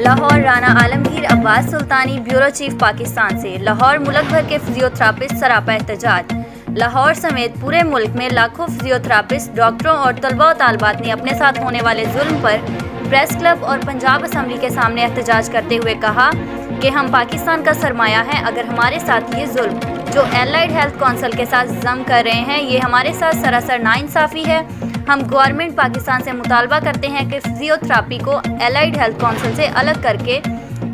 लाहौर राना आलमगीर अब्बास सुल्तानी bureau chief Pakistan से लाहौर मुल्क भर के फिजियोथेरापिस्ट सरापा एहतजाज। लाहौर समेत पूरे मुल्क में लाखों फिजियोथेरापिस्ट, डॉक्टरों और तलबा और तालबात ने अपने साथ होने वाले जुल्म पर प्रेस क्लब और पंजाब असम्बली के सामने एहतजाज करते हुए कहा कि हम पाकिस्तान का सरमाया हैं। अगर हमारे साथ ये जुल्म जो एलाइड हेल्थ कौंसिल के साथ जम कर रहे हैं, ये हमारे साथ सरासर नाइंसाफ़ी है। हम गवर्नमेंट पाकिस्तान से मुतालबा करते हैं कि फिजियोथेरापी को एलाइड हेल्थ कौंसिल से अलग करके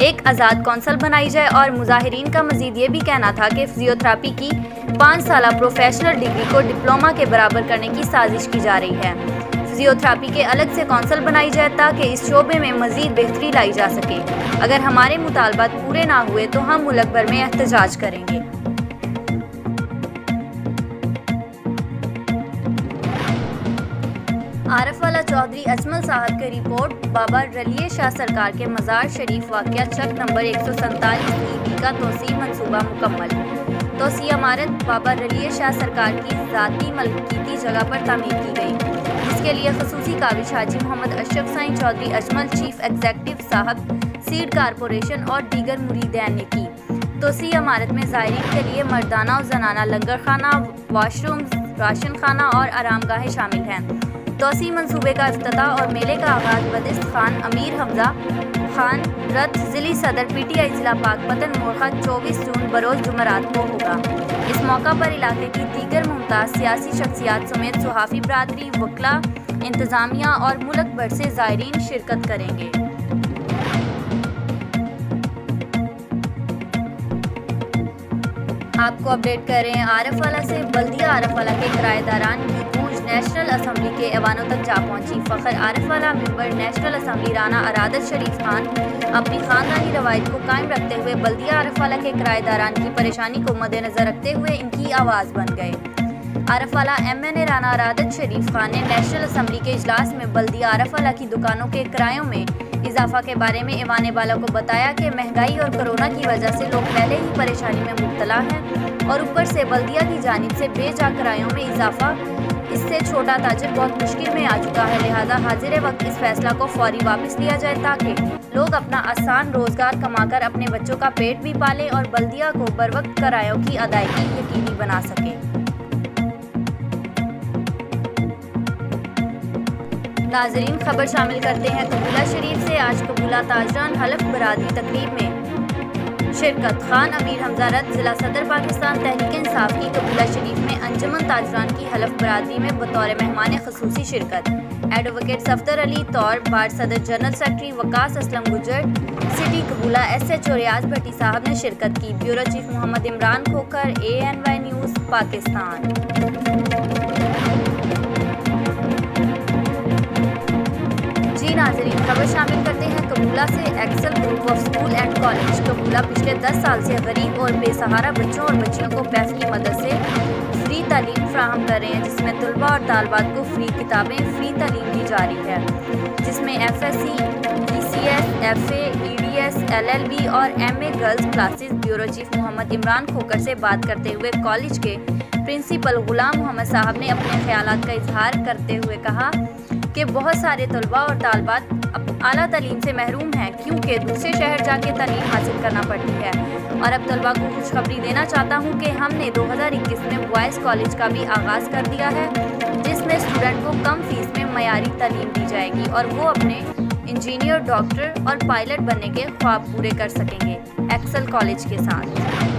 एक आज़ाद कौंसिल बनाई जाए। और मुजाहिरीन का मजीद ये भी कहना था कि फिजियोथेरापी की 5 साला प्रोफेशनल डिग्री को डिप्लोमा के बराबर करने की साजिश की जा रही है। फिजियोथेरापी के अलग से कौंसिल बनाई जाए ताकि इस शोबे में मजीद बेहतरी लाई जा सके। अगर हमारे मुतालबात पूरे ना हुए तो हम मुल्क भर में एहतजाज करेंगे। आरफवाला चौधरी अजमल साहब की रिपोर्ट। बाबा रलिए शाह सरकार के मज़ार शरीफ वाक़या चक नंबर 147 EB का तोसी मंसूबा मुकम्मल। तोसी इमारत बाबा रलिए शाह सरकार की ज़ाती मलकीती जगह पर तामीर की गई, जिसके लिए खसूसी काबिश हाजी मोहम्मद अशरफ साईं चौधरी अजमल चीफ एग्जीक्यूटिव साहब, सीड कारपोरेशन और दीगर मुरीदैन ने की। तोसी इमारत में ज़ायरीन के लिए मर्दाना और जनाना लंगर खाना, वॉशरूम, राशन खाना और आरामगाहें शामिल हैं। तोसी मंसूबे का इफ्तिताह और मेले का आगाज़ बदिस्त खान अमीर हमजा खान रत ज़िली सदर PTI ज़िला पाकपतन मोरखा 24 जून बरोज़ जुमरात को होगा। इस मौका पर इलाके की दीगर मुमताज़ सियासी शख्सियात समेत सुहाफ़ी बरादरी, वकला, इंतज़ामिया और मुल्क भर से ज़ायरीन शिरकत करेंगे। आपको अपडेट कर रहे हैं आरफवाला से। बल्दिया आरफवाला के किराएदारान की गूंज नेशनल असम्बली के ऐवानों तक जा पहुंची। फ़खर Arifwala member national assembly Rana Iradat Sharif Khan अपनी ख़ानदानी रवायत को कायम रखते हुए बल्दिया आरफवाला के किराएदारान की परेशानी को मद्देनज़र रखते हुए इनकी आवाज़ बन गए। आरफवाला MNA राना अरादत शरीफ खान ने नेशनल असम्बली के इजलास में बल्दिया आरफवाला की दुकानों के किरायों में इजाफा के बारे में ऐवान बाला को बताया कि महंगाई और कोरोना की वजह से लोग पहले ही परेशानी में मुब्तला हैं और ऊपर से बल्दिया की जानिब से बेजा किरायों में इजाफा, इससे छोटा ताजिर बहुत मुश्किल में आ चुका है। लिहाजा हाजिर वक्त इस फैसला को फौरी वापस लिया जाए ताकि लोग अपना आसान रोजगार कमाकर अपने बच्चों का पेट भी पालें और बल्दिया को बरवक्त किरायों की अदायगी यकीनी बना सकें। नाज़रीन, खबर शामिल करते हैं कबूला शरीफ से। आज कबूला ताजरान हलफ बरादरी तकरीब में शिरकत। खान अमीर हमजा रत ज़िला सदर पाकिस्तान तहरीक इंसाफ की कबूला शरीफ में अंजुमन ताजरान की हलफ बरादरी में बतौर मेहमान खसूसी शिरकत। एडवोकेट सफदर अली तौर, बार सदर जनरल सेक्रेटरी वकास असलम गुजर, सिटी कबूला SHO रियाज भट्टी साहब ने शिरकत की। Bureau chief Mohammad Imran Khokhar, ANY news Pakistan. नाज़रीन, खबर शामिल करते हैं कबूला से। Excel group of school and college Qabula पिछले 10 साल से गरीब और बेसहारा बच्चों और बच्चियों को पैफ की मदद से फ्री तालीम फ्राहम कर रहे हैं, जिसमें तलबा और तालबात को फ्री किताबें, फ्री तालीम दी जा रही है, जिसमें FSC, ECS, FA, EDS, LLB और MA girls classes. Bureau chief Mohammad Imran Khokhar से बात करते हुए कॉलेज के प्रिंसिपल गुलाम मोहम्मद साहब ने अपने ख्यालात का इजहार करते हुए कहा कि बहुत सारे तलबा और तालबात आला तालीम से महरूम हैं क्योंकि दूसरे शहर जाके तालीम हासिल करना पड़ती है। और अब तलबा को खुशखबरी देना चाहता हूँ कि हमने 2021 में बॉयज़ कॉलेज का भी आगाज़ कर दिया है, जिसमें स्टूडेंट को कम फीस में मयारी तालीम दी जाएगी और वो अपने इंजीनियर, डॉक्टर और पायलट बनने के ख्वाब पूरे कर सकेंगे एक्सेल कॉलेज के साथ।